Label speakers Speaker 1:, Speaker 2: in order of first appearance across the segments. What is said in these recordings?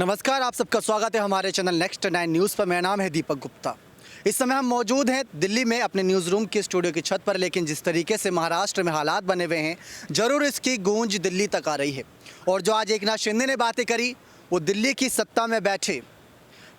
Speaker 1: नमस्कार, आप सबका स्वागत है हमारे चैनल नेक्स्ट 9 न्यूज़ पर। मेरा नाम है दीपक गुप्ता। इस समय हम मौजूद हैं दिल्ली में अपने न्यूज़ रूम के स्टूडियो की छत पर, लेकिन जिस तरीके से महाराष्ट्र में हालात बने हुए हैं, ज़रूर इसकी गूंज दिल्ली तक आ रही है। और जो आज एकनाथ शिंदे ने बातें करी, वो दिल्ली की सत्ता में बैठे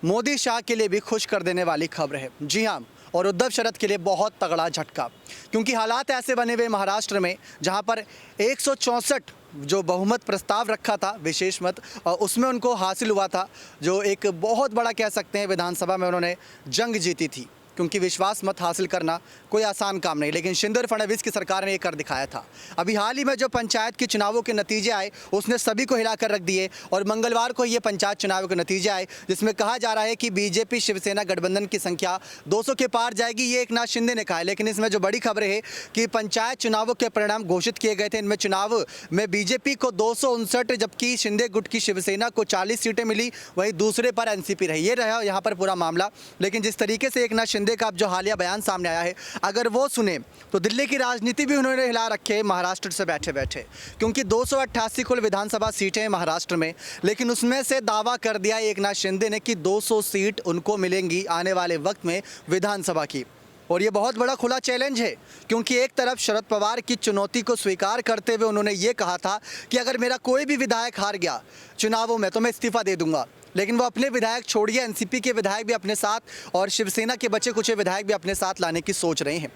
Speaker 1: मोदी शाह के लिए भी खुश कर देने वाली खबर है। जी हाँ, और उद्धव शरद के लिए बहुत तगड़ा झटका, क्योंकि हालात ऐसे बने हुए महाराष्ट्र में जहां पर 164 जो बहुमत प्रस्ताव रखा था विशेष मत, उसमें उनको हासिल हुआ था, जो एक बहुत बड़ा कह सकते हैं विधानसभा में उन्होंने जंग जीती थी, क्योंकि विश्वास मत हासिल करना कोई आसान काम नहीं। लेकिन शिंदे और फडणवीस की सरकार ने ये कर दिखाया था। अभी हाल ही में जो पंचायत के चुनावों के नतीजे आए, उसने सभी को हिलाकर रख दिए। और मंगलवार को ये पंचायत चुनावों के नतीजे आए, जिसमें कहा जा रहा है कि बीजेपी शिवसेना गठबंधन की संख्या 200 के पार जाएगी, ये एकनाथ शिंदे ने कहा है। लेकिन इसमें जो बड़ी खबर है कि पंचायत चुनावों के परिणाम घोषित किए गए थे। इनमें चुनाव में बीजेपी को 259, जबकि शिंदे गुट की शिवसेना को 40 सीटें मिली, वहीं दूसरे पर एनसीपी रही। ये रहा यहाँ पर पूरा मामला। लेकिन जिस तरीके से एकनाथ शिंदे का जो हालिया बयान सामने आया है, अगर वो सुने तो दिल्ली की राजनीति भी उन्होंने हिला रखे है महाराष्ट्र से बैठे बैठे, क्योंकि 288 कुल विधानसभा सीटें हैं महाराष्ट्र में। लेकिन उसमें से दावा कर दिया एकनाथ शिंदे ने कि 200 सीट उनको मिलेंगी आने वाले वक्त में विधानसभा की। और ये बहुत बड़ा खुला चैलेंज है, क्योंकि एक तरफ शरद पवार की चुनौती को स्वीकार करते हुए उन्होंने ये कहा था कि अगर मेरा कोई भी विधायक हार गया चुनावों में तो मैं इस्तीफा दे दूंगा। लेकिन वो अपने विधायक छोड़िए, एनसीपी के विधायक भी अपने साथ और शिवसेना के बचे कुछ विधायक भी अपने साथ लाने की सोच रहे हैं।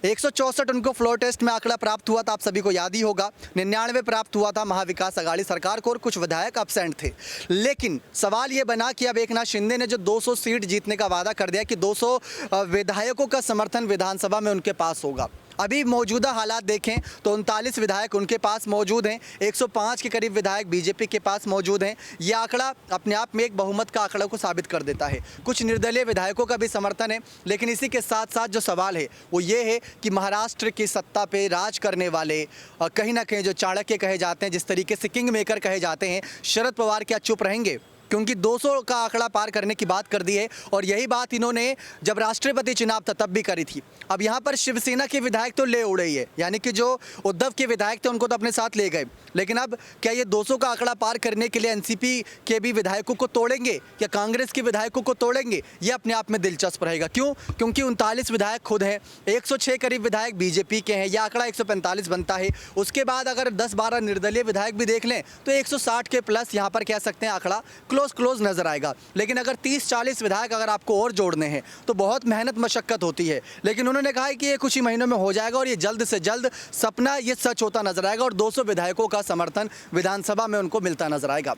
Speaker 1: 164 उनको फ्लोर टेस्ट में आंकड़ा प्राप्त हुआ था, आप सभी को याद ही होगा। 99 प्राप्त हुआ था महाविकास अघाड़ी सरकार को, और कुछ विधायक एब्सेंट थे। लेकिन सवाल ये बना कि अब एकनाथ शिंदे ने जो 200 सीट जीतने का वादा कर दिया कि 200 विधायकों का समर्थन विधानसभा में उनके पास होगा। अभी मौजूदा हालात देखें तो 39 विधायक उनके पास मौजूद हैं, 105 के करीब विधायक बीजेपी के पास मौजूद हैं। ये आंकड़ा अपने आप में एक बहुमत का आंकड़ा को साबित कर देता है। कुछ निर्दलीय विधायकों का भी समर्थन है। लेकिन इसी के साथ साथ जो सवाल है वो ये है कि महाराष्ट्र की सत्ता पे राज करने वाले कहीं ना कहीं जो चाणक्य कहे जाते हैं, जिस तरीके से किंग मेकर कहे जाते हैं, शरद पवार क्या चुप रहेंगे? क्योंकि 200 का आंकड़ा पार करने की बात कर दी है, और यही बात इन्होंने जब राष्ट्रपति चुनाव था तब भी करी थी। अब यहाँ पर शिवसेना के विधायक तो ले उड़े ही है, यानी कि जो उद्धव के विधायक थे उनको तो अपने साथ ले गए। लेकिन अब क्या ये 200 का आंकड़ा पार करने के लिए एनसीपी के भी विधायकों को तोड़ेंगे या कांग्रेस के विधायकों को तोड़ेंगे? ये अपने आप में दिलचस्प रहेगा। क्यों? क्योंकि 39 विधायक खुद हैं, 106 करीब विधायक बीजेपी के हैं, यह आंकड़ा 145 बनता है। उसके बाद अगर 10-12 निर्दलीय विधायक भी देख लें तो 160 के प्लस यहाँ पर कह सकते हैं आंकड़ा क्लोज नजर आएगा। लेकिन अगर 30-40 विधायक अगर आपको और जोड़ने हैं तो बहुत मेहनत मशक्कत होती है। लेकिन उन्होंने कहा है कि ये कुछ ही महीनों में हो जाएगा, और ये जल्द से जल्द सपना ये सच होता नजर आएगा, और 200 विधायकों का समर्थन विधानसभा में उनको मिलता नजर आएगा।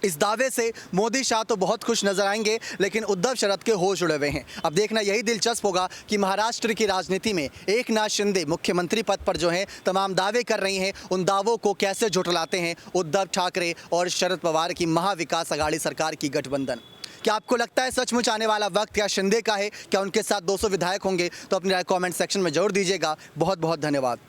Speaker 1: इस दावे से मोदी शाह तो बहुत खुश नजर आएंगे, लेकिन उद्धव शरद के होश उड़े हुए हैं। अब देखना यही दिलचस्प होगा कि महाराष्ट्र की राजनीति में एकनाथ शिंदे मुख्यमंत्री पद पर जो हैं तमाम दावे कर रही हैं, उन दावों को कैसे झुठलाते हैं उद्धव ठाकरे और शरद पवार की महाविकास अघाड़ी सरकार की गठबंधन। क्या आपको लगता है सचमुच आने वाला वक्त क्या शिंदे का है? क्या उनके साथ 200 विधायक होंगे? तो अपनी राय कमेंट सेक्शन में जरूर दीजिएगा। बहुत बहुत धन्यवाद।